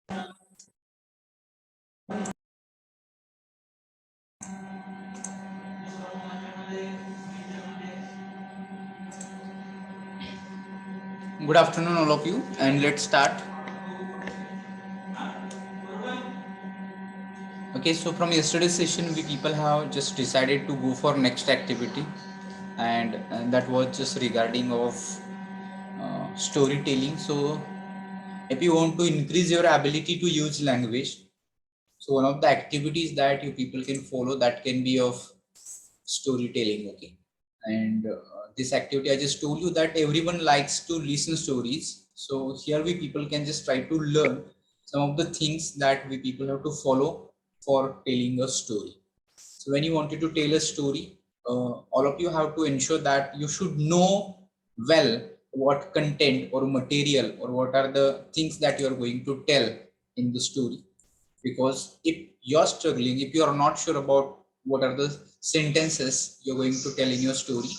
Good afternoon, all of you, and let's start. Okay, so from yesterday's session, we people have just decided to go for next activity, and that was just regarding of storytelling. So, if you want to increase your ability to use language, so one of the activities that you people can follow that can be of storytelling. Okay, and this activity I just told you that everyone likes to listen stories. So here we people can just try to learn some of the things that we people have to follow for telling a story. So when you wanted to tell a story, all of you have to ensure that you should know well what content or material or what are the things that you are going to tell in the story. Because if you're struggling, if you are not sure about what are the sentences you're going to tell in your story,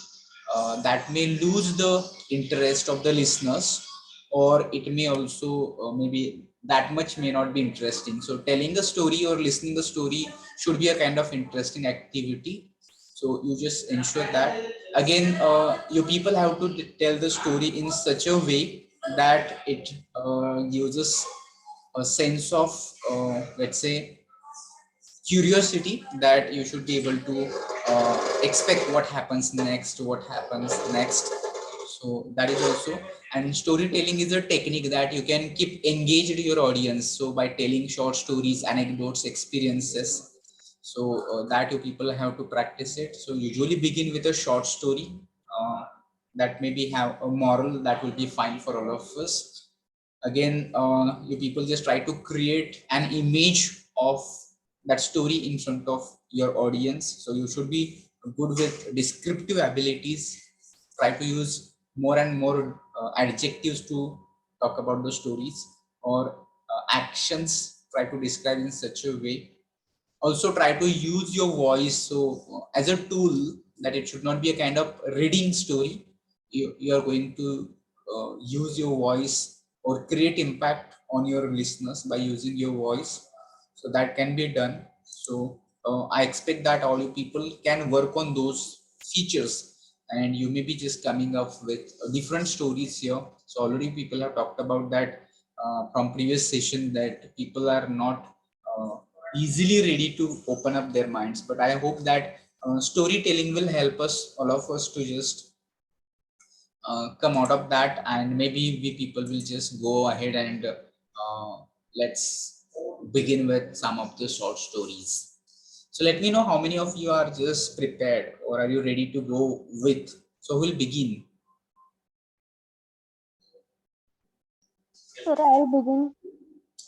that may lose the interest of the listeners, or it may also maybe that much may not be interesting. So telling a story or listening the story should be a kind of interesting activity. So you just ensure that. Again, you people have to tell the story in such a way that it gives us a sense of let's say curiosity, that you should be able to expect what happens next. So that is also. And storytelling is a technique that you can keep engaged your audience, so by telling short stories, anecdotes, experiences. So that you people have to practice it. So usually begin with a short story uh, that maybe have a moral, that will be fine for all of us. Again, you people just try to create an image of that story in front of your audience. So you should be good with descriptive abilities. Try to use more and more adjectives to talk about the stories, or actions try to describe in such a way. Also try to use your voice so as a tool, that it should not be a kind of reading story. You are going to use your voice or create impact on your listeners by using your voice. So that can be done. So I expect that all you people can work on those features, and you may be just coming up with different stories here. So already people have talked about that from previous session, that people are not uh, easily ready to open up their minds. But I hope that storytelling will help us, all of us, to just come out of that, and maybe we people will just go ahead and let's begin with some of the short stories. So let me know how many of you are just prepared, or are you ready to go with. So we'll begin. Sure, I'll begin.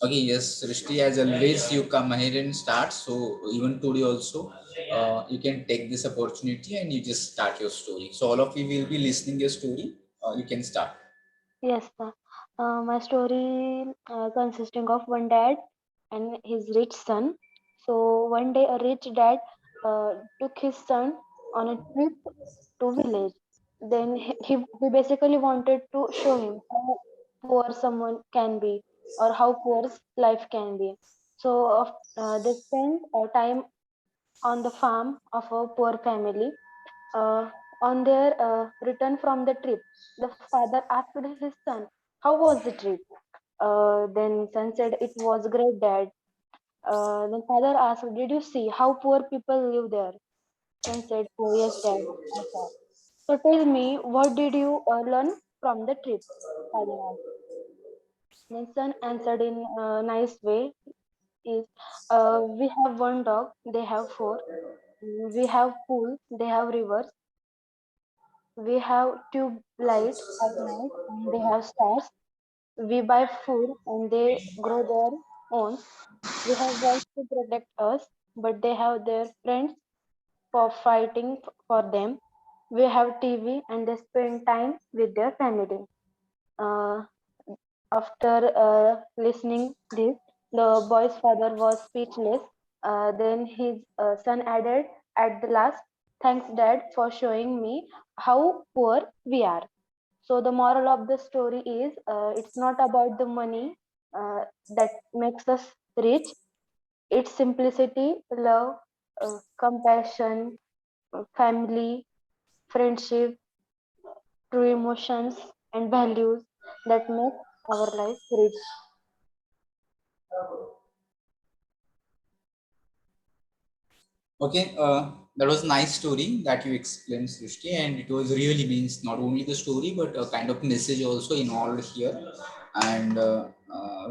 Okay, yes, Srishti, as always, you come ahead and start. So even today also, you can take this opportunity and you just start your story. So all of you will be listening your story. You can start. Yes, my story consisting of one dad and his rich son. So one day, a rich dad took his son on a trip to village. Then he basically wanted to show him how poor someone can be, or how poor life can be. So they spent time on the farm of a poor family. Uh, on their return from the trip, the father asked his son, "How was the trip?" Then son said, "It was great, dad." Then father asked, "Did you see how poor people live there?" Son said, "Oh yes, dad, I saw." "So tell me, what did you learn from the trip?" Father asked. Then son answered in a nice way, "Is we have one dog, they have four. We have pool, they have rivers. We have tube light at night and they have stars. We buy food and they grow their own. We have walls to protect us, but they have their friends for fighting for them. We have TV and they spend time with their family." Uh, After listening this, the boy's father was speechless. Then his son added at the last, "Thanks, Dad, for showing me how poor we are." So the moral of the story is, it's not about the money. that makes us rich. Its simplicity, love, compassion, family, friendship, true emotions, and values that make our life rich. Okay, that was nice story that you explained, Srishti, and it was really means not only the story but a kind of message also involved here, and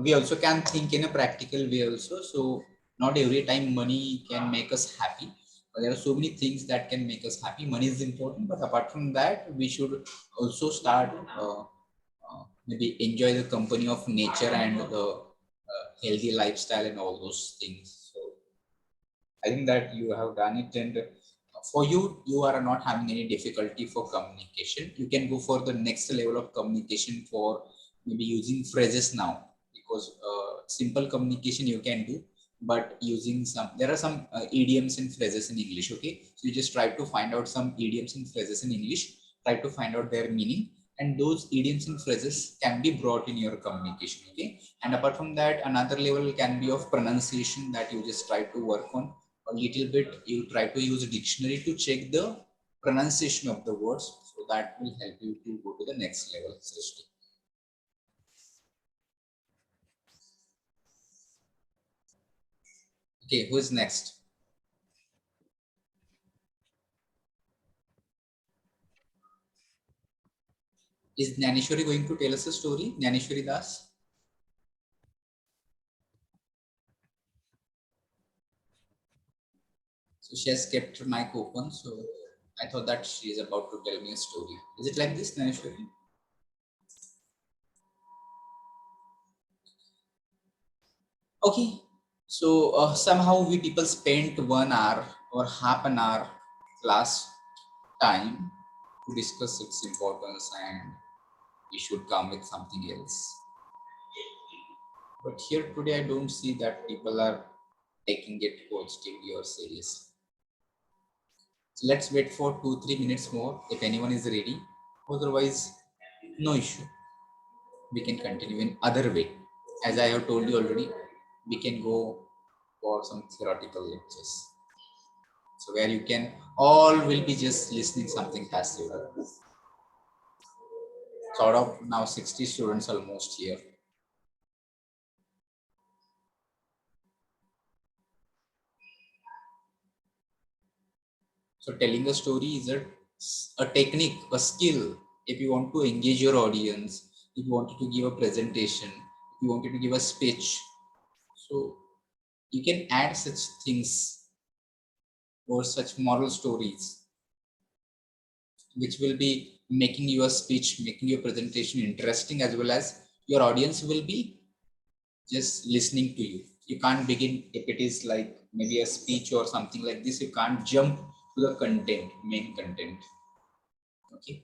we also can think in a practical way also. So not every time money can make us happy. There are so many things that can make us happy. Money is important, but apart from that, we should also start maybe enjoy the company of nature and the healthy lifestyle and all those things. So I think that you have done it, and for you, you are not having any difficulty for communication. You can go for the next level of communication for maybe using phrases now, because simple communication you can do, but using there are some idioms and phrases in English. Okay, so you just try to find out some idioms and phrases in English, try to find out their meaning, and those idioms and phrases can be brought in your communication. Okay, and apart from that, another level can be of pronunciation that you just try to work on a little bit. You try to use a dictionary to check the pronunciation of the words, so that will help you to go to the next level. Srishti. Okay, who is next? Is Nanishwari going to tell us a story? Nanishwari Das. So she has kept her mic open, so I thought that she is about to tell me a story. Is it like this, Nanishwari? Okay, so somehow we people spent 1 hour or half an hour last time to discuss its importance, and we should come with something else. But here today, I don't see that people are taking it positively or seriously. So let's wait for 2-3 minutes more if anyone is ready. Otherwise, no issue. We can continue in other way. As I have told you already, we can go for some theoretical lectures. So where you can all will be just listening something passive. Sort of now 60 students almost here. So telling a story is a technique, a skill. If you want to engage your audience, if you wanted to give a presentation, if you wanted to give a speech, so you can add such things or such moral stories, which will be making your speech, making your presentation interesting, as well as your audience will be just listening to you. You can't begin if it is like maybe a speech or something like this. You can't jump to the content, main content. Okay.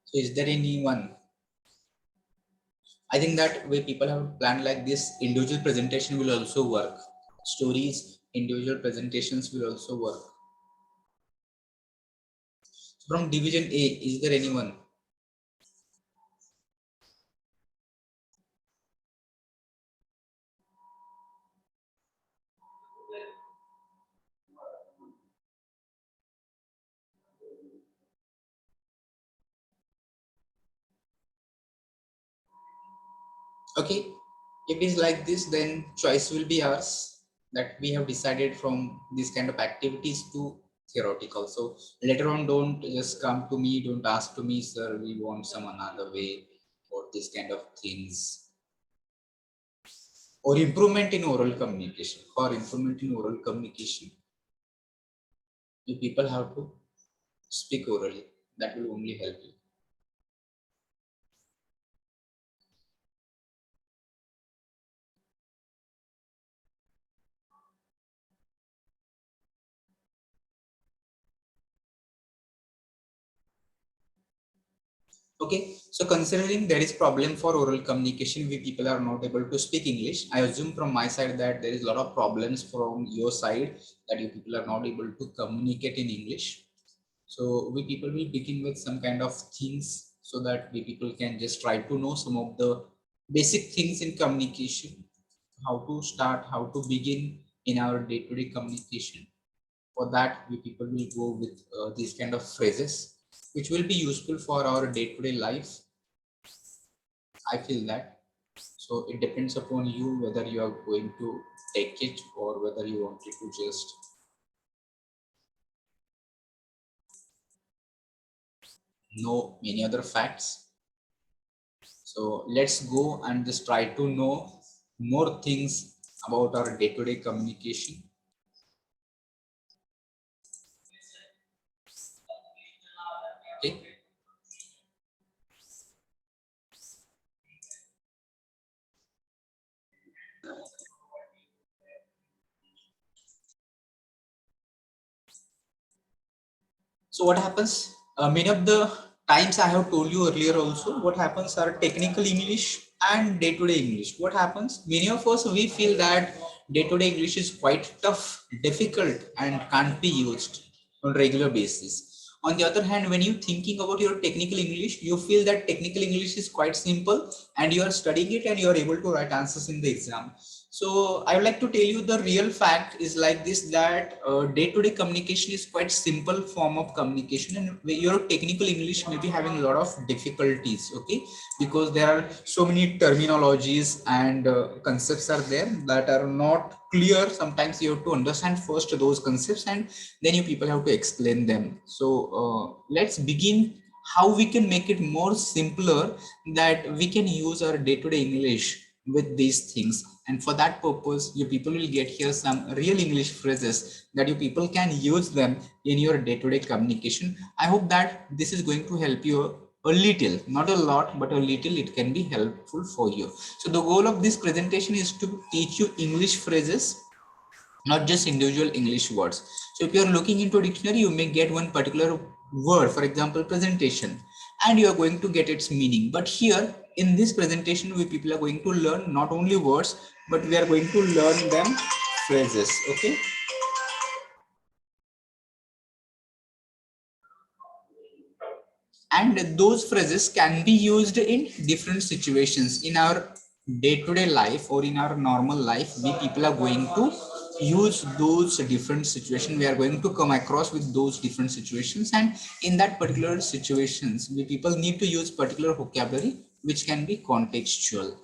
So is there anyone? I think that way people have planned like this, individual presentation will also work. Stories, individual presentations will also work. From division A, is there anyone? Okay, if it is like this, then choice will be ours, that we have decided from these kind of activities to theoretical. So later on, don't just come to me, don't ask to me, sir, we want some another way or this kind of things. Or improvement in oral communication. For improvement in oral communication, you people have to speak orally. That will only help you. Okay, so considering there is problem for oral communication, we people are not able to speak English. I assume from my side that there is a lot of problems from your side that you people are not able to communicate in English. So we people will begin with some kind of things so that we people can just try to know some of the basic things in communication, how to start, how to begin in our day-to-day communication. For that, we people will go with these kind of phrases, which will be useful for our day-to-day life. I feel that. So it depends upon you whether you are going to take it or whether you want it to just know many other facts. So let's go and just try to know more things about our day-to-day communication. Okay. So what happens? Many of the times I have told you earlier also, what happens are technical English and day-to-day English. What happens? Many of us, we feel that day-to-day English is quite tough, difficult, and can't be used on regular basis. On the other hand, when you're thinking about your technical English, you feel that technical English is quite simple and you are studying it and you are able to write answers in the exam. So I would like to tell you the real fact is like this, that day-to-day communication is quite simple form of communication, and your technical English may be having a lot of difficulties, okay, because there are so many terminologies and concepts are there that are not clear. Sometimes you have to understand first those concepts and then you people have to explain them. So let's begin how we can make it more simpler, that we can use our day-to-day English with these things. And for that purpose, you people will get here some real English phrases that you people can use them in your day-to-day communication. I hope that this is going to help you a little, not a lot, but a little. It can be helpful for you. So the goal of this presentation is to teach you English phrases, not just individual English words. So if you are looking into a dictionary, you may get one particular word, for example, presentation, and you are going to get its meaning. But here in this presentation, we people are going to learn not only words, but we are going to learn them phrases. Okay. And those phrases can be used in different situations in our day-to-day life, or in our normal life. We people are going to use those different situations. We are going to come across with those different situations, and in that particular situations, we people need to use particular vocabulary which can be contextual.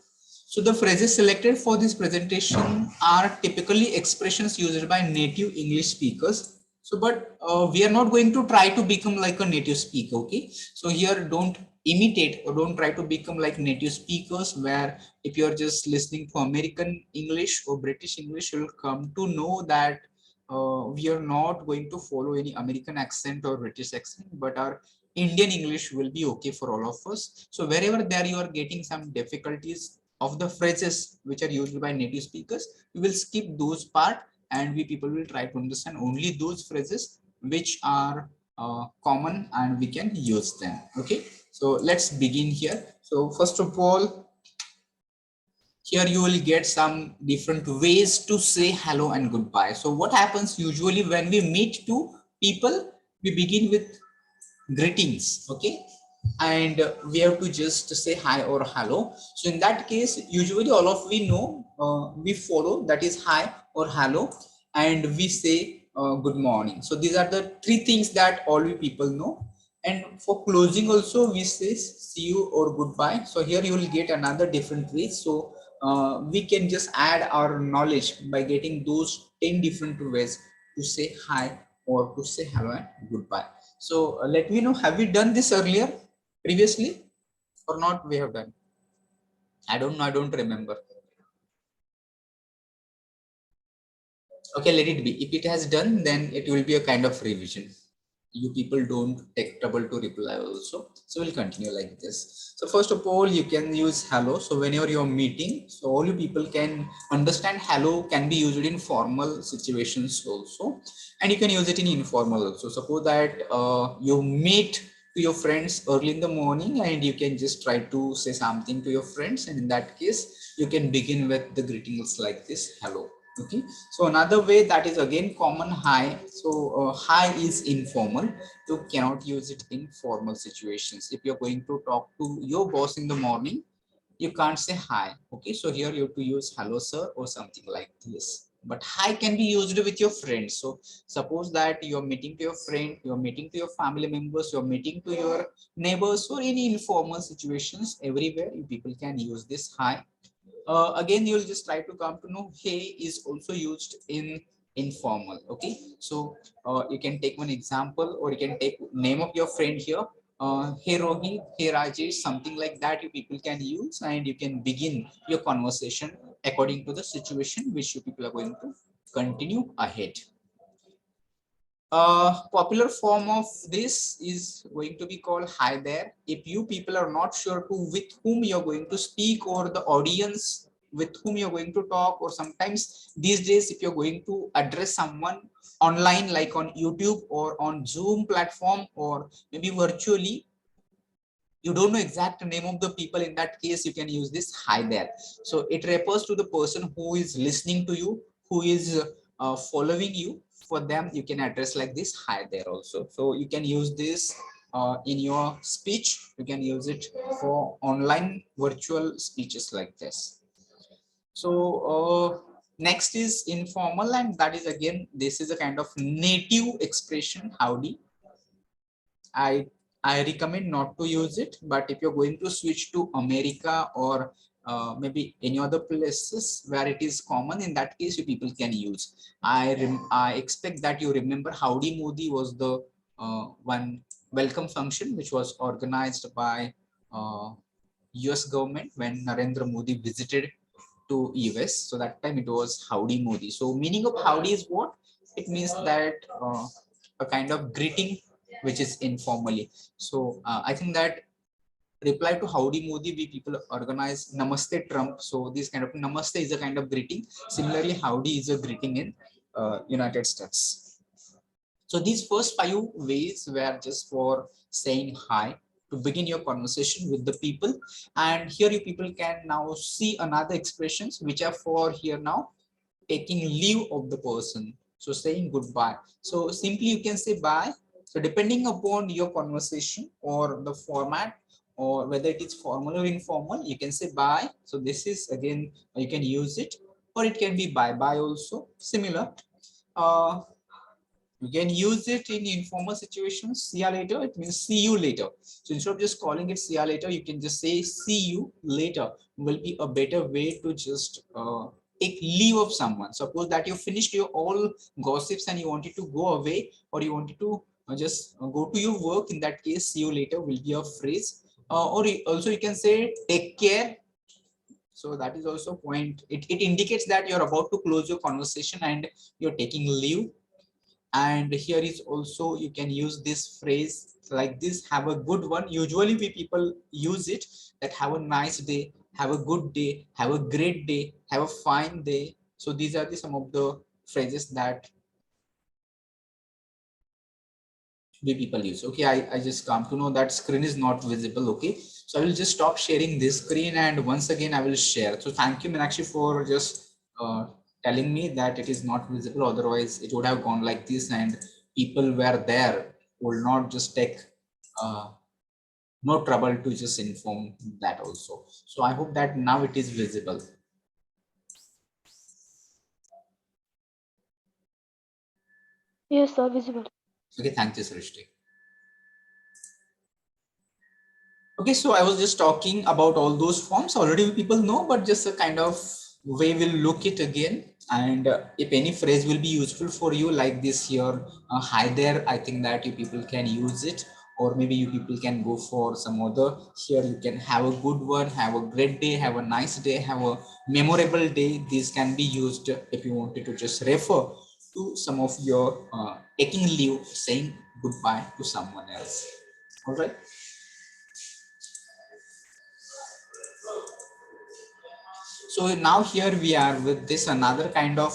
So the phrases selected for this presentation are typically expressions used by native English speakers. So, but we are not going to try to become like a native speaker. Okay. So here, don't imitate or don't try to become like native speakers, where if you're just listening to American English or British English, you'll come to know that we are not going to follow any American accent or British accent, but our Indian English will be okay for all of us. So wherever there you are getting some difficulties of the phrases which are used by native speakers, we will skip those part, and we people will try to understand only those phrases which are common and we can use them. Okay, so let's begin here. So first of all, here you will get some different ways to say hello and goodbye. So what happens usually when we meet two people, we begin with greetings, okay, and we have to just say hi or hello. So in that case, usually all of we know, we follow, that is hi or hello, and we say good morning. So these are the three things that all we people know. And for closing also, we say see you or goodbye. So here you will get another different way. So we can just add our knowledge by getting those 10 different ways to say hi or to say hello and goodbye. So let me know, have we done this earlier previously or not? We have done. I don't know. I don't remember. Okay, let it be. If it has done, then it will be a kind of revision. You people don't take trouble to reply also. So we'll continue like this. So first of all, you can use hello. So whenever you're meeting, so all you people can understand hello can be used in formal situations also. And you can use it in informal also. Suppose that you meet to your friends early in the morning and you can just try to say something to your friends. And in that case, you can begin with the greetings like this, hello. Okay, so another way that is again common, hi. So hi is informal. You cannot use it in formal situations. If you're going to talk to your boss in the morning, you can't say hi. Okay, so here you have to use hello sir or something like this. But hi can be used with your friends. So suppose that you're meeting to your friend, you're meeting to your family members, you're meeting to your neighbors, or any informal situations, everywhere you people can use this hi. Again, you'll just try to come to know hey is also used in informal. Okay, so you can take one example, or you can take name of your friend here. Hey Rohit, hey Rajesh, something like that you people can use, and you can begin your conversation according to the situation which you people are going to continue ahead. Popular form of this is going to be called hi there. If you people are not sure to with whom you're going to speak, or the audience with whom you're going to talk, or sometimes these days if you're going to address someone online like on YouTube or on Zoom platform, or maybe virtually, you don't know exact name of the people, in that case you can use this hi there. So it refers to the person who is listening to you, who is following you. For them you can address like this hi there also. So you can use this in your speech. You can use it for online virtual speeches like this. So next is informal, and that is again, this is a kind of native expression, howdy. I I recommend not to use it, but if you're going to switch to America, or maybe any other places where it is common, in that case you people can use. I expect that you remember Howdy Modi was the one welcome function which was organized by US government when Narendra Modi visited to US. So that time it was Howdy Modi. So meaning of howdy is what? It means that a kind of greeting which is informally. So I think that reply to Howdy Modi, we people organize Namaste Trump. So this kind of Namaste is a kind of greeting. Similarly, howdy is a greeting in United States. So these first 5 ways were just for saying hi, to begin your conversation with the people. And here you people can now see another expressions which are for here now taking leave of the person. So saying goodbye. So simply you can say bye. So depending upon your conversation or the format, or whether it is formal or informal, you can say bye. So this is again, you can use it, or it can be bye bye also, similar. Uh, you can use it in informal situations. See you later. It means see you later. So instead of just calling it see you later, you can just say see you later. Will be a better way to just take leave of someone. Suppose that you finished your all gossips and you wanted to go away, or you wanted to just go to your work. In that case, see you later will be a phrase. Or also you can say take care. So that is also point. It indicates that you're about to close your conversation and you're taking leave. And here is also, you can use this phrase like this, have a good one. Usually we people use it, that have a nice day, have a good day, have a great day, have a fine day. So these are the some of the phrases that we people use. Okay, I just come to know that screen is not visible. Okay, so I will just stop sharing this screen, and once again I will share. So thank you Meenakshi for just telling me that it is not visible, otherwise it would have gone like this and people were there will not just take uh, no trouble to just inform that also. So I hope that now it is visible. Yes, sir, visible. Okay, thank you Srishti. Okay, so I was just talking about all those forms already people know, but just a kind of way we'll look it again. And if any phrase will be useful for you like this here, hi there, I think that you people can use it, or maybe you people can go for some other. Here you can have a good one, have a great day, have a nice day, have a memorable day. These can be used if you wanted to just refer to some of your taking leave, saying goodbye to someone else. All right. So now here we are with this another kind of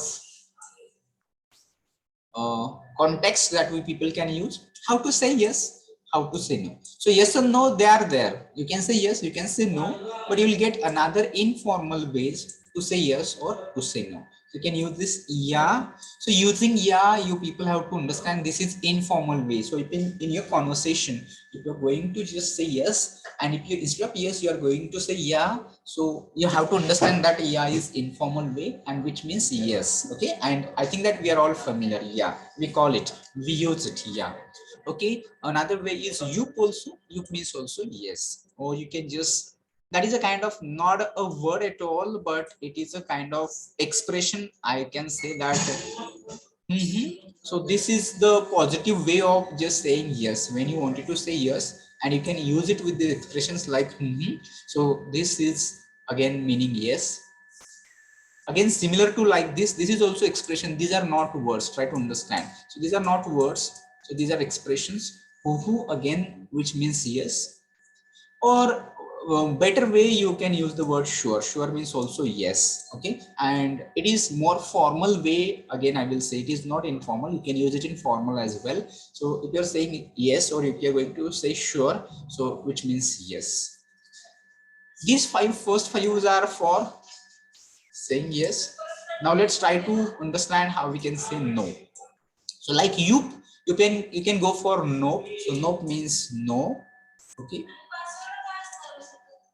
context that we people can use. How to say yes, how to say no. So yes or no, they are there. You can say yes, you can say no, but you will get another informal ways to say yes or to say no. You can use this yeah. So using yeah, you people have to understand this is informal way. So if in your conversation, if you're going to just say yes, and if you instead of yes, you are going to say yeah. So you have to understand that yeah is informal way, and which means yes. Okay. And I think that we are all familiar. Yeah, we call it, we use it. Yeah. Okay. Another way is you also. You means also yes. Or you can just, that is a kind of not a word at all, but it is a kind of expression, I can say that. So this is the positive way of just saying yes when you wanted to say yes, and you can use it with the expressions like so this is again meaning yes. Again, similar to like this is also expression. These are not words, try to understand. So these are not words, so these are expressions. Who again, which means yes. Or better way, you can use the word sure. Sure means also yes. Okay. And it is more formal way. Again, I will say it is not informal. You can use it in formal as well. So if you're saying yes, or if you're going to say sure, so which means yes. These first five are for saying yes. Now let's try to understand how we can say no. So like you can go for no. So no means no. Okay.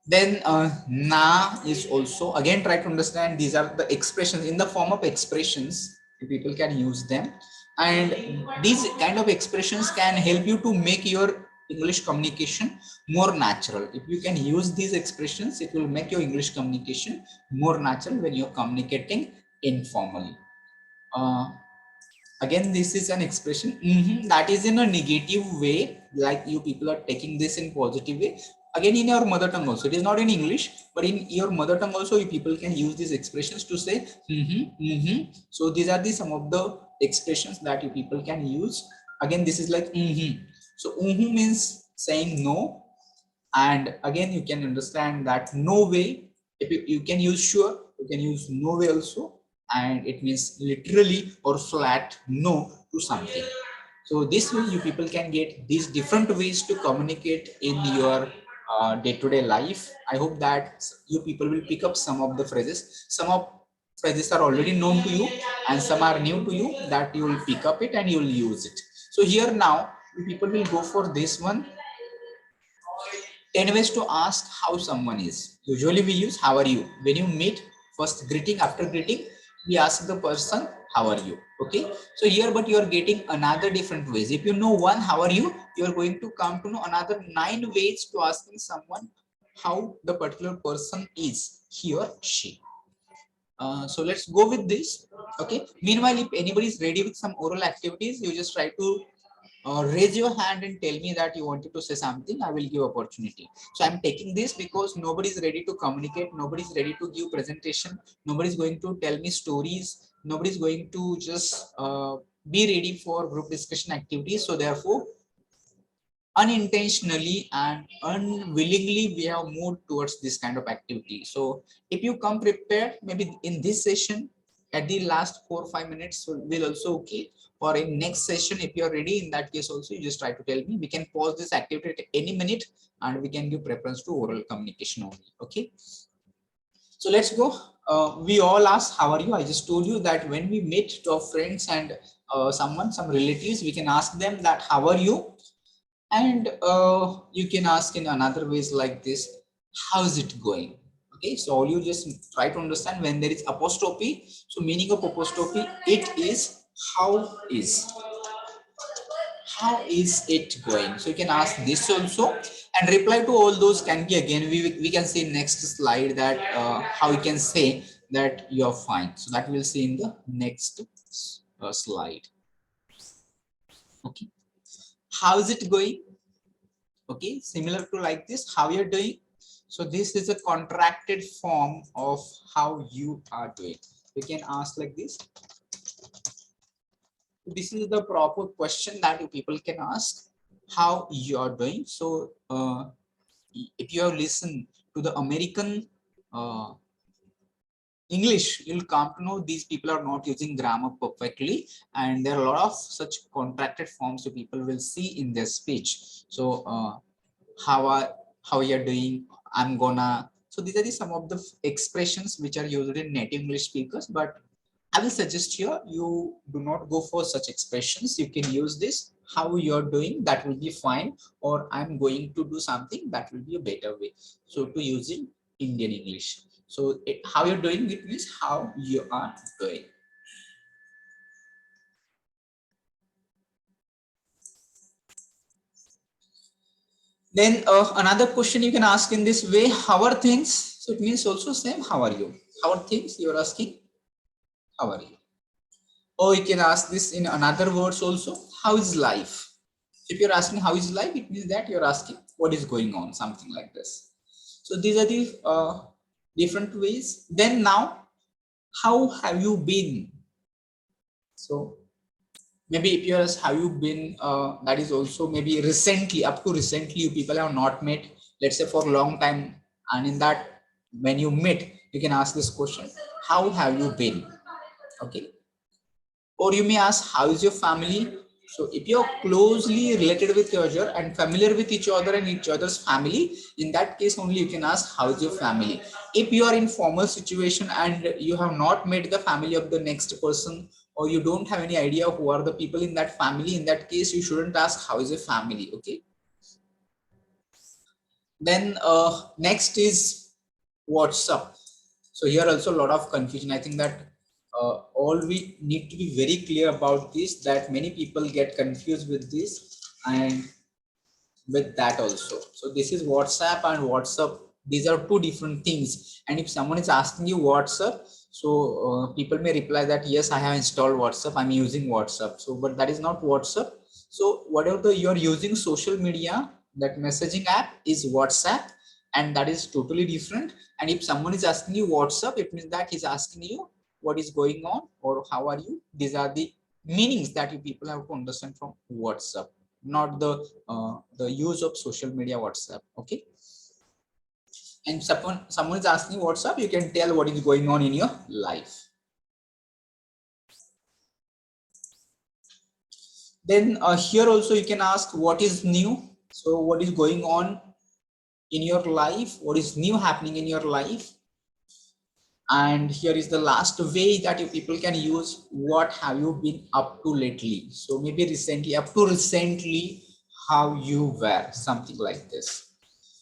Then na is also, again, try to understand these are the expressions in the form of expressions. People can use them, and these kind of expressions can help you to make your English communication more natural. If you can use these expressions, it will make your English communication more natural when you're communicating informally. uh, Again, this is an expression that is in a negative way, like you people are taking this in positive way. Again, in your mother tongue also, it is not in English, but in your mother tongue also, you people can use these expressions to say so these are the some of the expressions that you people can use. Again, this is like so means saying no. And again, you can understand that no way. If you can use sure, you can use no way also, and it means literally or flat no to something. So this way you people can get these different ways to communicate in your day-to-day life. I hope that you people will pick up some of the phrases. Some of phrases are already known to you, and some are new to you, that you will pick up it and you will use it. So here now, you people will go for this one. 10 ways to ask how someone is. Usually we use how are you. When you meet, first greeting, after greeting, we ask the person how are you. Okay. So here, but you are getting another different ways. If you know one, how are you, you are going to come to know another 9 ways to asking someone how the particular person is, he or she. So let's go with this. Okay. Meanwhile, if anybody is ready with some oral activities, you just try to raise your hand and tell me that you wanted to say something. I will give opportunity. So I'm taking this because nobody is ready to communicate, nobody is ready to give presentation, nobody is going to tell me stories, nobody is going to just be ready for group discussion activities. So therefore, unintentionally and unwillingly, we have moved towards this kind of activity. So if you come prepared, maybe in this session at the last 4 or 5 minutes will also okay. Or in next session, if you are ready, in that case also, you just try to tell me. We can pause this activity at any minute, and we can give preference to oral communication only. Okay. So let's go. We all ask how are you. I just told you that when we meet to our friends and some relatives, we can ask them that how are you. And you can ask in another ways like this, how's it going. Okay, so all you just try to understand when there is apostrophe. So meaning of apostrophe, it is how is it going. So you can ask this also, and reply to all those can be, again, we can see next slide that how you can say that you're fine. So that we'll see in the next slide. Okay, how's it going. Okay, similar to like this, how you're doing. So this is a contracted form of how you are doing. You can ask like this. This is the proper question that you people can ask, how you are doing. So if you have listened to the American English, you'll come to know these people are not using grammar perfectly, and there are a lot of such contracted forms that people will see in their speech. So how you're doing, I'm gonna. So these are some of the expressions which are used in native English speakers, but I will suggest here you do not go for such expressions. You can use this how you're doing, that will be fine, or I'm going to do something, that will be a better way. So to use in Indian English. So how you're doing it means how you are doing. Then another question you can ask in this way, how are things? So it means also same, how are you? How are things? You're asking, how are you? Or you can ask this in another words also, how is life? If you're asking how is life, it means that you're asking what is going on, something like this. So these are the different ways. Then now, how have you been? So maybe if you ask how you been, that is also maybe recently, up to recently, you people have not met, let's say for a long time, and in that when you meet, you can ask this question, how have you been? Okay. Or you may ask, how is your family? So if you're closely related with each other and familiar with each other and each other's family, in that case only you can ask, how is your family? If you are in formal situation and you have not met the family of the next person, or you don't have any idea who are the people in that family, in that case you shouldn't ask, how is your family? Okay. Then next is what's up. So here also a lot of confusion. I think that all we need to be very clear about this, that many people get confused with this and with that also. So this is WhatsApp and WhatsApp. These are two different things. And if someone is asking you WhatsApp, so people may reply that yes, I have installed WhatsApp, I'm using WhatsApp. So but that is not WhatsApp. So whatever you're using social media, that messaging app is WhatsApp, and that is totally different. And if someone is asking you WhatsApp, it means that he's asking you what is going on or how are you. These are the meanings that you people have to understand from WhatsApp, not the use of social media WhatsApp. Okay. And someone is asking WhatsApp, you can tell what is going on in your life. Then here also you can ask what is new. So what is going on in your life, what is new happening in your life. And here is the last way that you people can use, what have you been up to lately. So maybe recently, up to recently, how you were, something like this.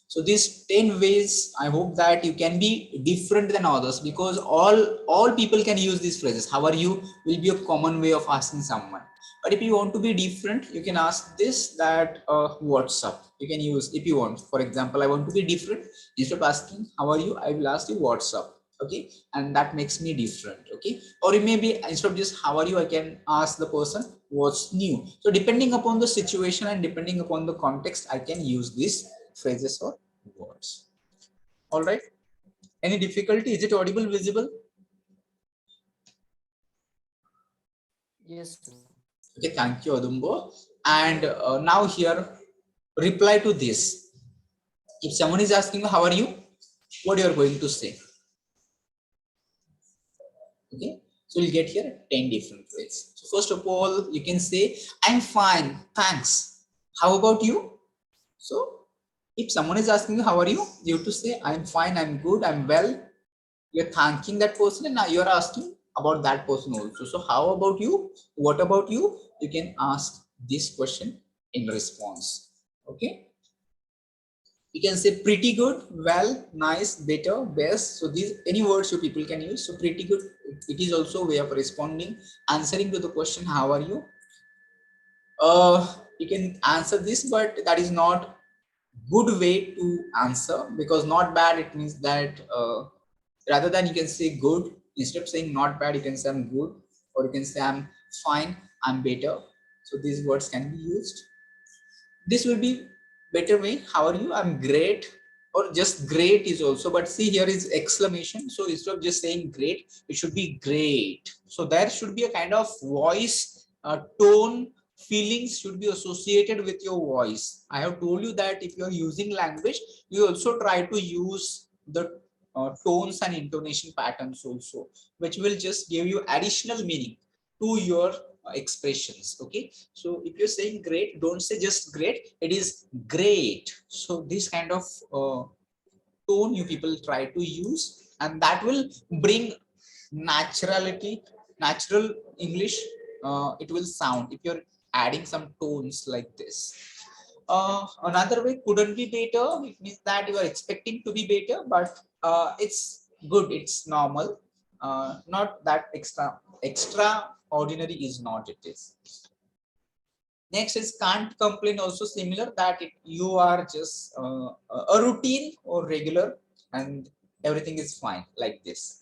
So these 10 ways, I hope that you can be different than others, because all people can use these phrases. How are you will be a common way of asking someone. But if you want to be different, you can ask this, that what's up. You can use if you want. For example, I want to be different. Instead of asking how are you, I will ask you what's up. Okay, and that makes me different. Okay, or it may be instead of just how are you, I can ask the person what's new. So depending upon the situation and depending upon the context, I can use these phrases or words. All right. Any difficulty? Is it audible, visible? Yes, sir. Okay, thank you, Adumbo. And now here, reply to this. If someone is asking you, how are you? What you are going to say? Okay. So you'll get here 10 different ways. So first of all, you can say, I'm fine, thanks. How about you? So if someone is asking you, how are you? You have to say, I'm fine, I'm good, I'm well. You're thanking that person and now you're asking about that person also. So how about you? What about you? You can ask this question in response. Okay. You can say pretty good, well, nice, better, best. So these any words you people can use. So pretty good, it is also a way of responding, answering to the question, how are you? You can answer this, but that is not good way to answer, because not bad, it means that rather than you can say good, instead of saying not bad, you can say I'm good, or you can say I'm fine, I'm better. So these words can be used. This will be better way. How are you? I'm great, or just great is also, but see here is exclamation. So instead of just saying great, it should be great. So there should be a kind of voice, tone, feelings should be associated with your voice. I have told you that if you are using language, you also try to use the tones and intonation patterns also, which will just give you additional meaning to your expressions. Okay, so if you're saying great, don't say just great, it is great. So this kind of tone you people try to use, and that will bring naturality natural English it will sound if you're adding some tones like this. Another way couldn't be better. It means that you are expecting to be better, but it's good. It's normal. Not that extraordinary is not. It is. Next is can't complain. Also similar that you are just a routine or regular, and everything is fine like this.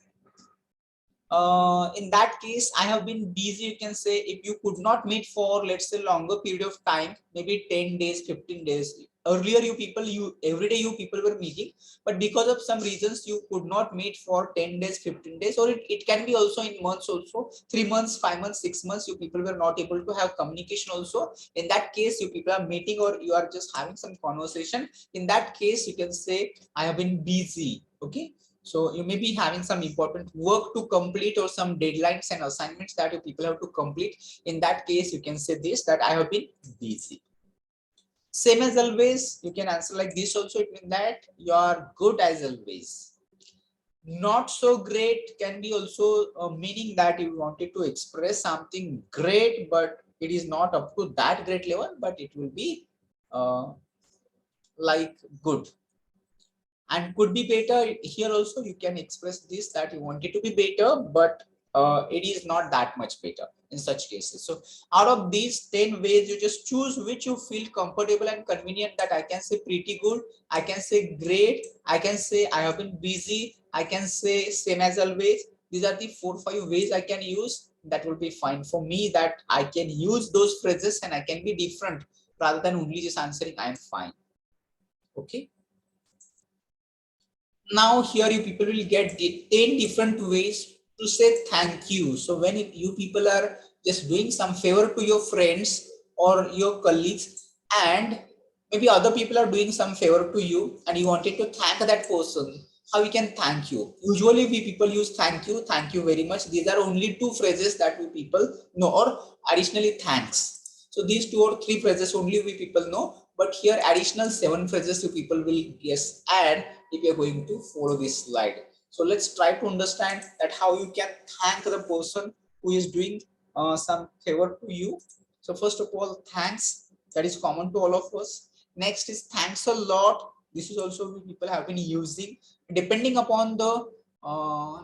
In that case, I have been busy. You can say if you could not meet for, let's say, longer period of time, maybe 10 days, 15 days. Earlier, you every day you people were meeting, but because of some reasons, you could not meet for 10 days, 15 days, or it can be also in months also, 3 months, 5 months, 6 months, you people were not able to have communication also. In that case, you people are meeting or you are just having some conversation. In that case, you can say, I have been busy. Okay. So you may be having some important work to complete or some deadlines and assignments that you people have to complete. In that case, you can say this, that I have been busy. Same as always, you can answer like this also. It means that you are good as always. Not so great can be also meaning that you wanted to express something great, but it is not up to that great level, but it will be like good. And could be better. Here also you can express this, that you want it to be better, but it is not that much better in such cases. So out of these 10 ways, you just choose which you feel comfortable and convenient, that I can say pretty good, I can say great, I can say I have been busy, I can say same as always. These are the 4-5 ways I can use. That will be fine for me, that I can use those phrases and I can be different rather than only just answering I am fine. Okay. Now here you people will get the 10 different ways to say thank you. So when you people are just doing some favor to your friends or your colleagues, and maybe other people are doing some favor to you and you wanted to thank that person, how we can thank you? Usually we people use thank you very much. These are only two phrases that we people know, or additionally thanks. So these 2 or 3 phrases only we people know, but here additional 7 phrases you people will yes add if you're going to follow this slide. So let's try to understand that how you can thank the person who is doing some favor to you. So first of all, thanks, that is common to all of us. Next is thanks a lot. This is also people have been using depending upon the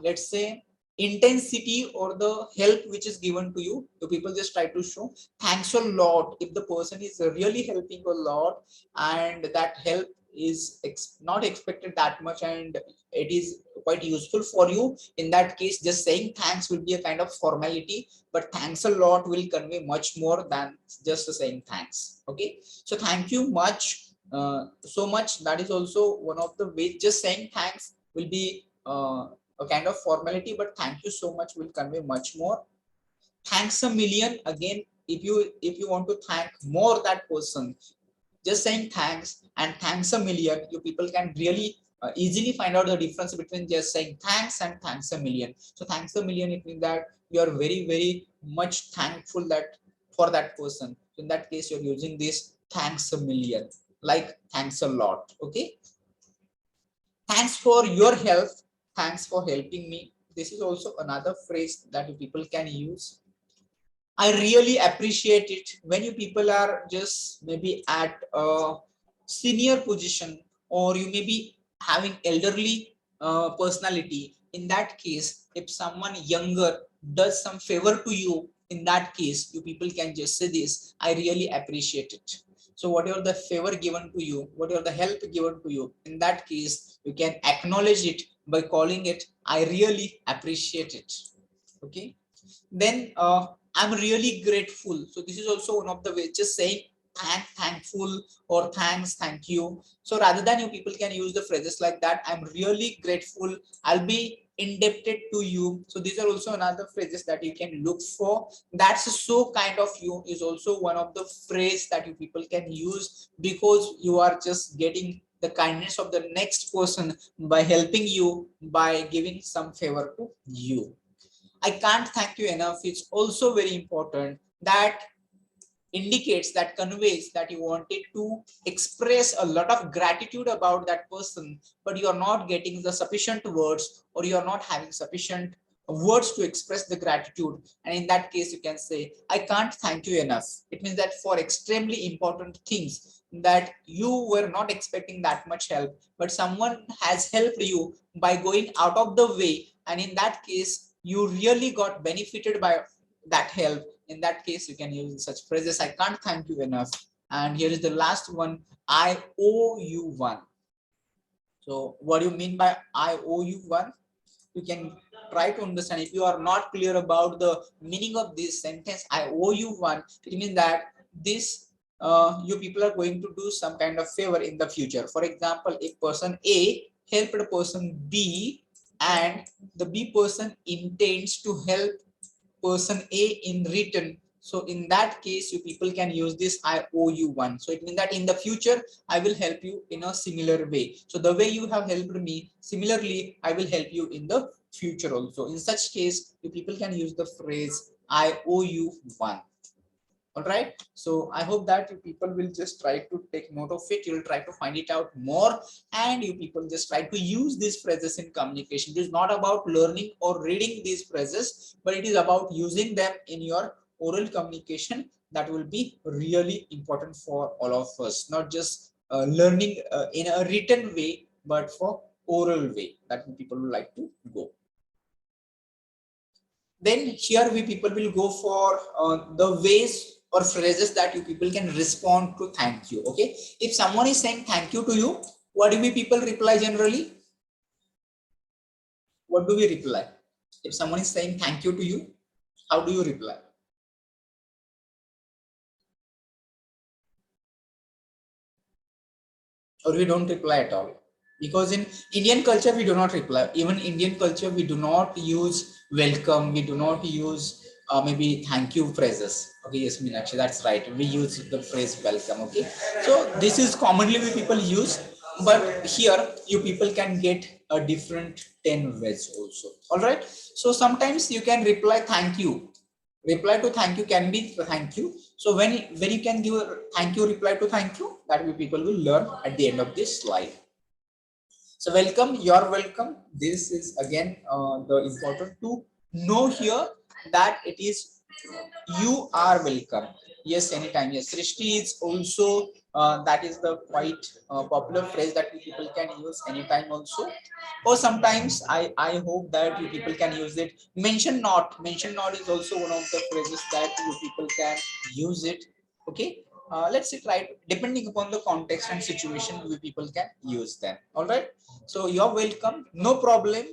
let's say intensity or the help which is given to you. So people just try to show thanks a lot if the person is really helping a lot and that help is not expected that much and it is quite useful for you. In that case, just saying thanks will be a kind of formality, but thanks a lot will convey much more than just saying thanks. Okay, so thank you much, so much, that is also one of the ways. Just saying thanks will be a kind of formality, but thank you so much will convey much more. Thanks a million, again, if you want to thank more that person, just saying thanks and thanks a million, you people can really easily find out the difference between just saying thanks and thanks a million. So thanks a million, it means that you are very much thankful that for that person. So in that case, you're using this thanks a million, like thanks a lot. Okay, thanks for your help, thanks for helping me. This is also another phrase that you people can use. I really appreciate it when you people are just maybe at a senior position, or you may be having elderly personality. In that case, if someone younger does some favor to you, in that case, you people can just say this, I really appreciate it. So whatever the favor given to you, whatever the help given to you, in that case, you can acknowledge it by calling it, I really appreciate it. Okay. Then I'm really grateful. So this is also one of the ways, just saying thankful or thanks, thank you. So rather than you people can use the phrases like that, I'm really grateful, I'll be indebted to you. So these are also another phrases that you can look for. That's so kind of you is also one of the phrase that you people can use, because you are just getting the kindness of the next person by helping you, by giving some favor to you. I can't thank you enough. It's also very important. That indicates, that conveys that you wanted to express a lot of gratitude about that person, but you're not getting the sufficient words, or you're not having sufficient words to express the gratitude, and in that case you can say, I can't thank you enough. It means that for extremely important things that you were not expecting that much help, but someone has helped you by going out of the way, and in that case you really got benefited by that help. In that case you can use such phrases, I can't thank you enough. And here is the last one, I owe you one. So what do you mean by I owe you one? You can try to understand. If you are not clear about the meaning of this sentence, I owe you one, it means that this you people are going to do some kind of favor in the future. For example, if person A helped person B, and the B person intends to help person A in return, so in that case you people can use this I owe you one. So it means that in the future I will help you in a similar way. So the way you have helped me, similarly I will help you in the future also. In such case you people can use the phrase I owe you one. All right, so I hope that you people will just try to take note of it. You'll try to find it out more, and you people just try to use these phrases in communication. It is not about learning or reading these phrases, but it is about using them in your oral communication. That will be really important for all of us, not just learning in a written way, but for oral way that people would like to go. Then here we people will go for the ways or phrases that you people can respond to thank you. Okay, if someone is saying thank you to you, what do we people reply generally? What do we reply? If someone is saying thank you to you, how do you reply? Or we don't reply at all? Because in Indian culture we do not reply. Even Indian culture we do not use welcome, we do not use maybe thank you phrases. Okay, yes Meenakshi, that's right, we use the phrase welcome. Okay, so this is commonly we people use, but here you people can get a different 10 ways also. All right, so sometimes you can reply thank you. Reply to thank you can be thank you. So when you can give a thank you reply to thank you, that we people will learn at the end of this slide. So welcome, you're welcome. This is again the important to know here, that it is you are welcome. Yes, anytime. Yes, Srishti is also that is the quite popular phrase that you people can use anytime also. Or sometimes I hope that you people can use it. Mention not. Mention not is also one of the phrases that you people can use it. Okay. Let's see, try depending upon the context and situation, we people can use them. All right. So you're welcome. No problem.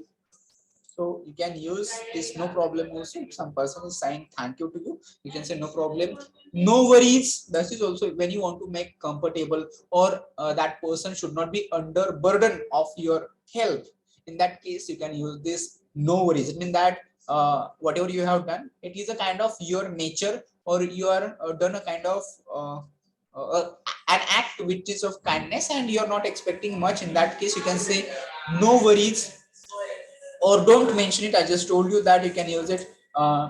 So you can use this no problem also. If some person is saying thank you to you, you can say no problem, no worries. That is also when you want to make comfortable, or that person should not be under burden of your help. In that case, you can use this no worries. It means that whatever you have done, it is a kind of your nature, or you are done a kind of an act which is of kindness, and you are not expecting much. In that case, you can say no worries, or don't mention it. I just told you that you can use it.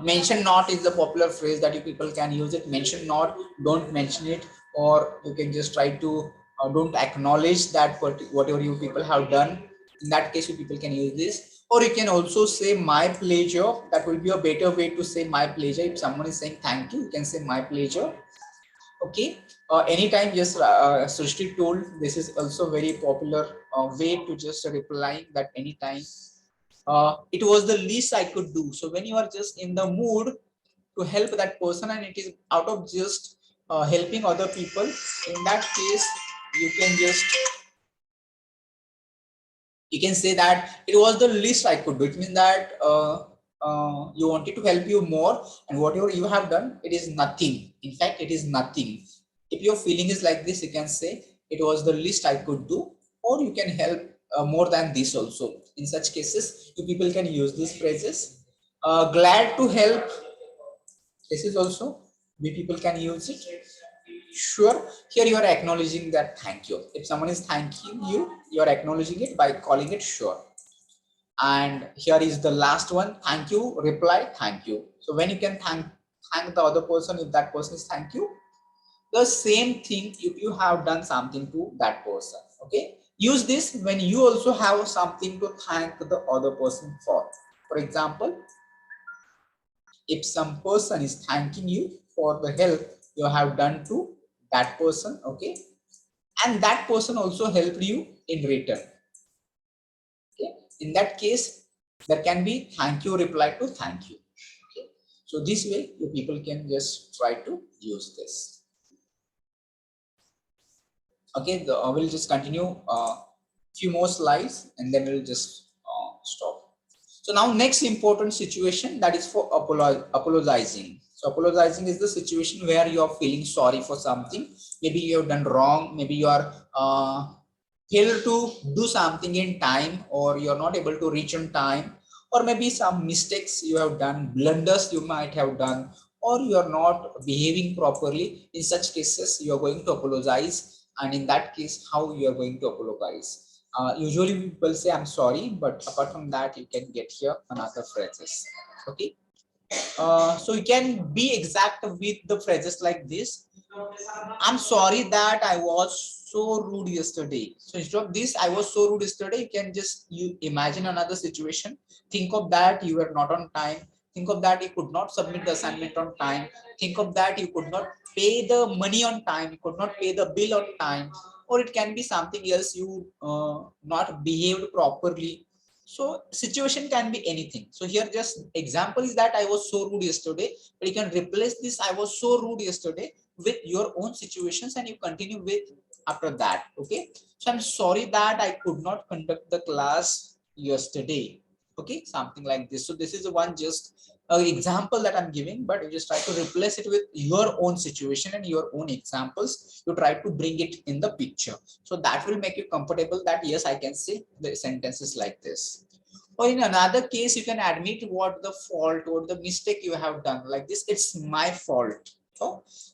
Mention not is the popular phrase that you people can use it. Mention not, don't mention it. Or you can just try to don't acknowledge that whatever you people have done. In that case you people can use this. Or you can also say my pleasure. That will be a better way to say my pleasure. If someone is saying thank you, you can say my pleasure. Okay, anytime. Yes, Srishti told this is also very popular way to just reply that anytime. It was the least I could do. So when you are just in the mood to help that person, and it is out of just helping other people, in that case you can just say that it was the least I could do. It means that you wanted to help you more, and whatever you have done, it is nothing. In fact, it is nothing. If your feeling is like this, you can say it was the least I could do, or you can help more than this also. In such cases, you people can use these phrases. Glad to help. This is also we people can use it. Sure, here you are acknowledging that thank you. If someone is thanking you, you are acknowledging it by calling it sure. And here is the last one, thank you reply thank you. So when you can thank the other person, if that person is thank you, the same thing if you have done something to that person. Okay, use this when you also have something to thank the other person for. For example, if some person is thanking you for the help you have done to that person, okay, and that person also helped you in return, okay, in that case there can be thank you reply to thank you, okay. So this way you people can just try to use this. Okay, we'll just continue few more slides and then we'll just stop. So now next important situation, that is for apologizing. So apologizing is the situation where you are feeling sorry for something. Maybe you have done wrong, maybe you are failed to do something in time, or you're not able to reach on time, or maybe some mistakes you have done, blunders you might have done, or you are not behaving properly. In such cases you are going to apologize, and in that case how you are going to apologize? Usually people say I'm sorry, but apart from that you can get here another phrases, okay. So you can be exact with the phrases like this: I'm sorry that I was so rude yesterday. So instead of this, I was so rude yesterday, you can just you imagine another situation. Think of that you were not on time. Think of that you could not submit the assignment on time. Think of that you could not pay the money on time. You could not pay the bill on time. Or it can be something else, you not behaved properly. So situation can be anything. So here just example is that I was so rude yesterday, but you can replace this I was so rude yesterday with your own situations and you continue with after that, okay. So I'm sorry that I could not conduct the class yesterday, okay, something like this. So this is the one just example that I'm giving, but you just try to replace it with your own situation and your own examples. You try to bring it in the picture, so that will make you comfortable that yes, I can say the sentences like this. Or in another case, you can admit what the fault or the mistake you have done, like this: it's my fault.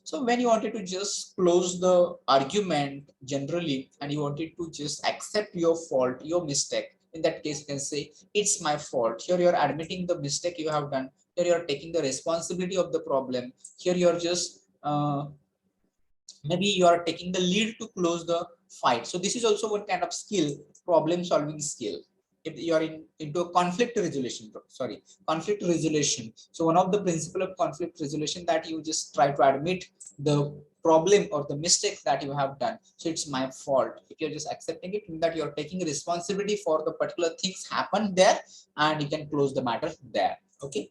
So when you wanted to just close the argument generally and you wanted to just accept your fault, your mistake, in that case you can say it's my fault. Here you're admitting the mistake you have done. Here you're taking the responsibility of the problem. Here you're just maybe you are taking the lead to close the fight. So this is also one kind of skill, problem solving skill. If you are into a conflict resolution. So one of the principle of conflict resolution that you just try to admit the problem or the mistake that you have done. So it's my fault. If you're just accepting it, that you're taking responsibility for the particular things happen there, and you can close the matter there, okay.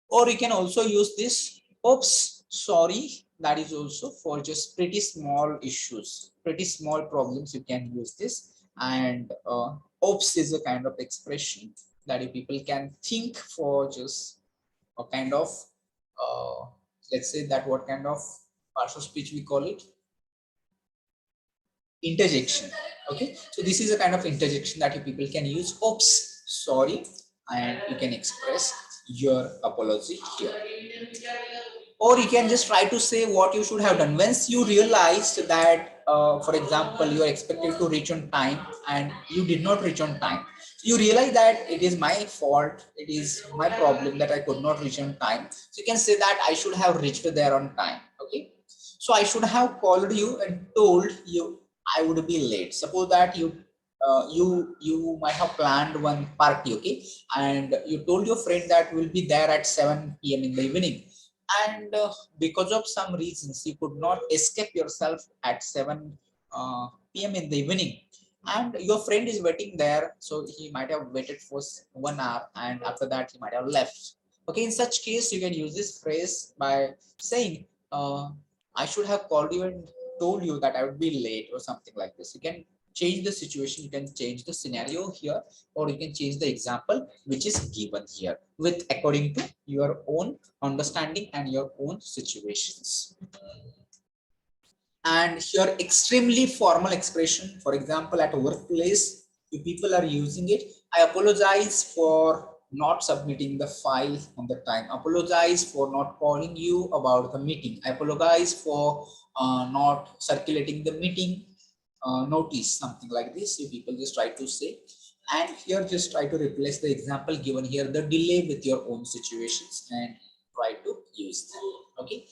Or you can also use this oops sorry, that is also for just pretty small issues, pretty small problems. You can use this. And oops is a kind of expression that you people can think for just a kind of uh, let's say that what kind of partial speech we call it, interjection, okay. So this is a kind of interjection that you people can use oops sorry, and you can express your apology here. Or you can just try to say what you should have done once you realized that for example you are expected to reach on time and you did not reach on time. You realize that it is my fault, it is my problem that I could not reach on time. So you can say that I should have reached there on time, okay. So I should have called you and told you I would be late. Suppose that you might have planned one party, okay, and you told your friend that will be there at 7 p.m. in the evening, and because of some reasons you could not escape yourself at 7 p.m. in the evening, and your friend is waiting there, so he might have waited for 1 hour and after that he might have left, okay. In such case you can use this phrase by saying I should have called you and told you that I would be late, or something like this. You can change the situation, you can change the scenario here, or you can change the example which is given here with according to your own understanding and your own situations. And here extremely formal expression, for example at workplace, if people are using it: I apologize for not submitting the file on the time, apologize for not calling you about the meeting, I apologize for not circulating the meeting notice, something like this. You people just try to say, and here just try to replace the example given here, the delay, with your own situations and try to use them, okay.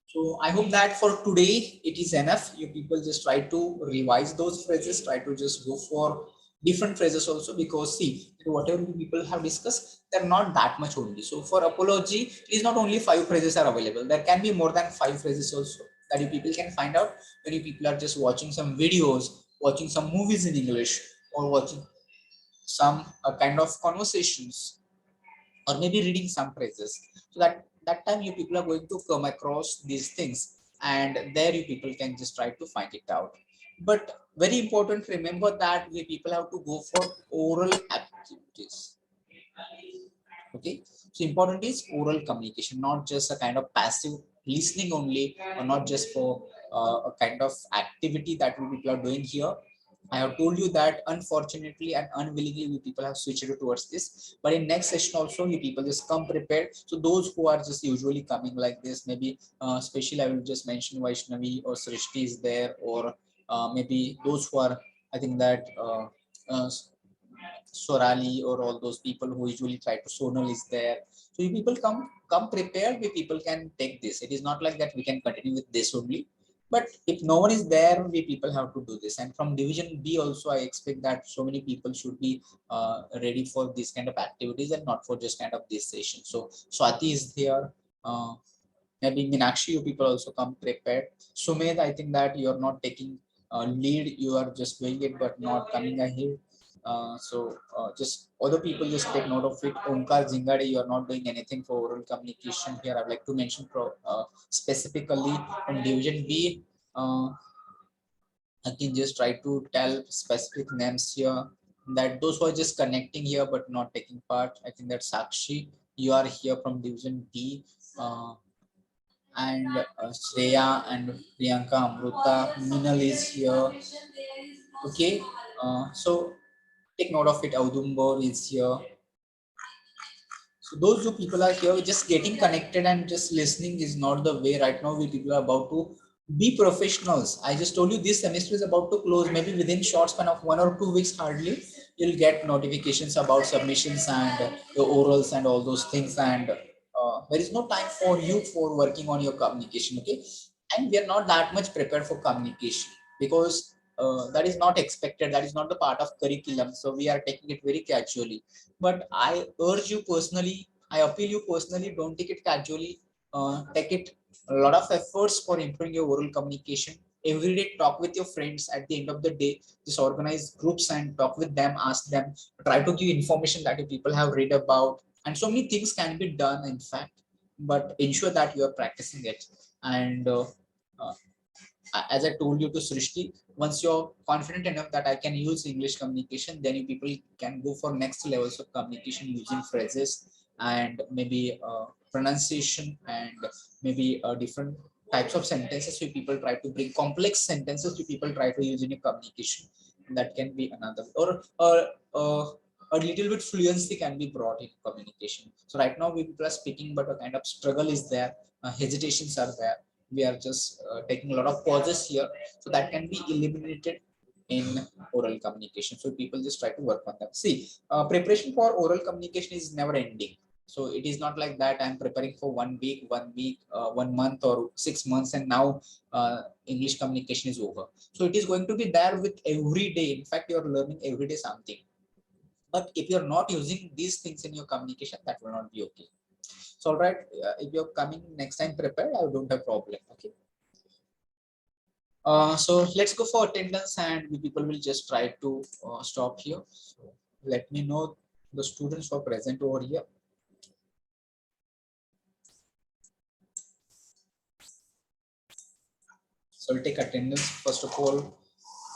So I hope that for today it is enough. You people just try to revise those phrases, try to just go for different phrases also, because see, whatever people have discussed, they're not that much only. So for apology, it is not only 5 phrases are available. There can be more than 5 phrases also that you people can find out when you people are just watching some videos, watching some movies in English, or watching some kind of conversations, or maybe reading some phrases. So that time you people are going to come across these things, and there you people can just try to find it out. But very important, remember that we people have to go for oral activities. Okay, so important is oral communication, not just a kind of passive listening only, or not just for a kind of activity that we people are doing here. I have told you that unfortunately and unwillingly we people have switched towards this, but in next session also you people just come prepared. So those who are just usually coming like this, maybe especially I will just mention Vaishnavi or Srishti is there, or maybe those who are, I think that uh, Sorali, or all those people who usually try to Sonal is there. So you people come prepared. We people can take this. It is not like that we can continue with this only. But if no one is there, we people have to do this. And from division B also, I expect that so many people should be ready for this kind of activities and not for just kind of this session. So Swati is here. Maybe Minakshi, you people also come prepared. Sumed, I think that you are not taking lead. You are just doing it, but not coming ahead. Just other people just take note of it. Omkar Zingade, you are not doing anything for oral communication here. I'd like to mention specifically in division B. I can just try to tell specific names here, that those who are just connecting here but not taking part. I think that Sakshi, you are here from division B. And Shreya and Priyanka, Amruta, Minal is here. Okay, so take note of it. Audumbor is here. So those two people are here, just getting connected and just listening is not the way. Right now we people are about to be professionals. I just told you this semester is about to close. Maybe within short span of 1 or 2 weeks hardly, you'll get notifications about submissions and the orals and all those things. And there is no time for you for working on your communication. Okay, and we are not that much prepared for communication, because that is not expected. That is not the part of curriculum. So we are taking it very casually. But I urge you personally, I appeal you personally, don't take it casually. Take it a lot of efforts for improving your oral communication. Every day, talk with your friends. At the end of the day, just organize groups and talk with them, ask them, try to give information that you people have read about. And so many things can be done, in fact, but ensure that you are practicing it. And uh, as I told you to Srishti, once you're confident enough that I can use English communication, then you people can go for next levels of communication using phrases and maybe pronunciation, and maybe different types of sentences. You people try to bring complex sentences. You people try to use in your communication. That can be another, a little bit fluency can be brought in communication. So right now we people are speaking, but a kind of struggle is there. Hesitations are there. We are just taking a lot of pauses here, so that can be eliminated in oral communication. So people just try to work on that. See, preparation for oral communication is never ending. So it is not like that I'm preparing for 1 week, 1 month or 6 months, and now English communication is over. So it is going to be there with every day. In fact, you're learning every day something. But if you're not using these things in your communication, that will not be okay. So all right, if you're coming next time prepared, I don't have problem. Okay. So let's go for attendance, and we people will just try to stop here. So let me know the students who are present over here. So I'll take attendance first of all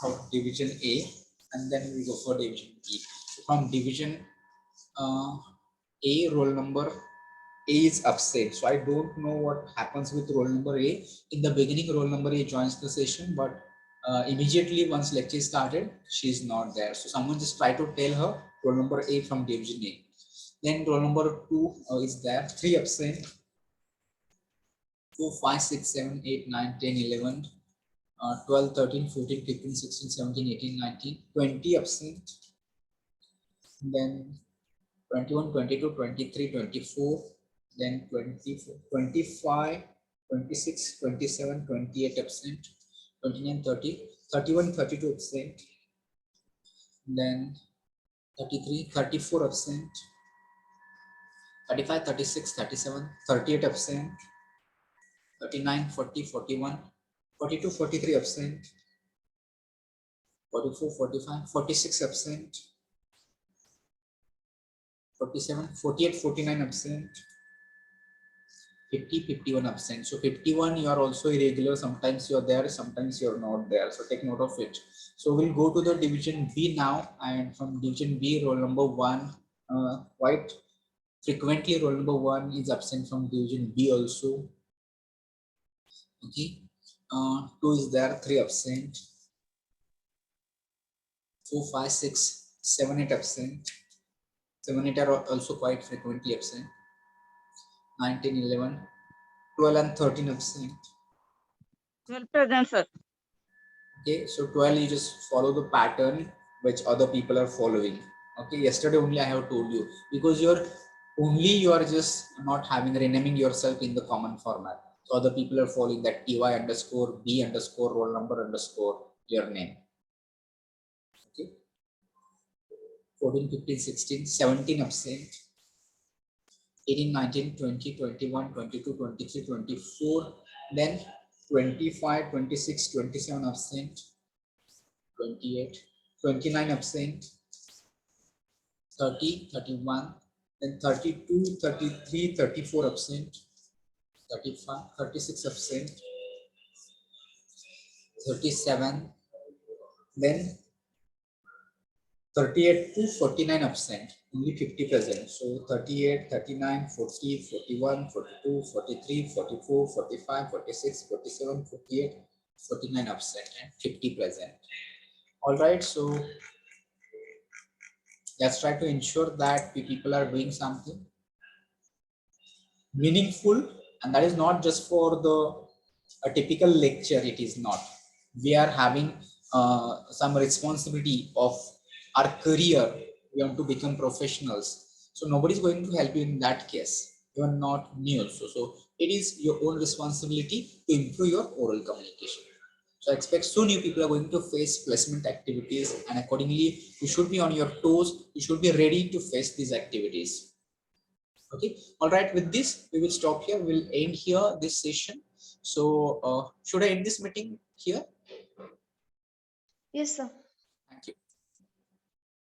of division A, and then we go for division B. So from division A, roll number A is absent. So I don't know what happens with roll number A. In the beginning, roll number A joins the session, but immediately once lecture started, she's not there. So someone just try to tell her roll number A from division A. Then roll number 2 is there. 3 absent. 4, 5, 6, 7, 8, 9, 10, 11, 12, 13, 14, 15, 16, 17, 18, 19, 20 absent. Then 21, 22, 23, 24, then 24, 25, 26, 27, 28 absent, 29, 30, 31, 32 absent. then 33, 34 absent, 35, 36, 37, 38 absent, 39, 40, 41, 42, 43 absent, 44, 45, 46 absent, 47, 48, 49 absent, 50, 51 absent. So 51, you are also irregular. Sometimes you're there, sometimes you're not there. So take note of it. So we'll go to the division B now, and from division B, roll number 1, quite frequently roll number 1 is absent from division B also. Okay, 2 is there, 3 absent, 4, 5, 6, 7, 8 absent. 7, 8 are also quite frequently absent. 9, 10, 11, 12 and 13 absent. 12 present, sir. Okay, so 12, you just follow the pattern which other people are following. Okay, yesterday only I have told you, because you are just not having renaming yourself in the common format. So other people are following that TY underscore B underscore roll number underscore your name. Okay, 14, 15, 16, 17 absent, 18, 19, 20, 21, 22, 23, 24, then 25, 26, 27 absent, 28, 29 absent, 30, 31, then 32, 33, 34 absent, 35, 36 absent, 37, then 38 to 49 absent, only 50 present. So 38, 39, 40, 41, 42, 43, 44, 45, 46, 47, 48, 49 absent and 50 present. All right, so let's try to ensure that people are doing something meaningful, and that is not just for a typical lecture. It is not. We are having some responsibility of our career. We want to become professionals, so nobody is going to help you in that case. You are not new also, so it is your own responsibility to improve your oral communication. So I expect soon you people are going to face placement activities, and accordingly you should be on your toes. You should be ready to face these activities. Okay, all right, with this we will stop here. We'll end here this session. So should I end this meeting here? Yes, sir.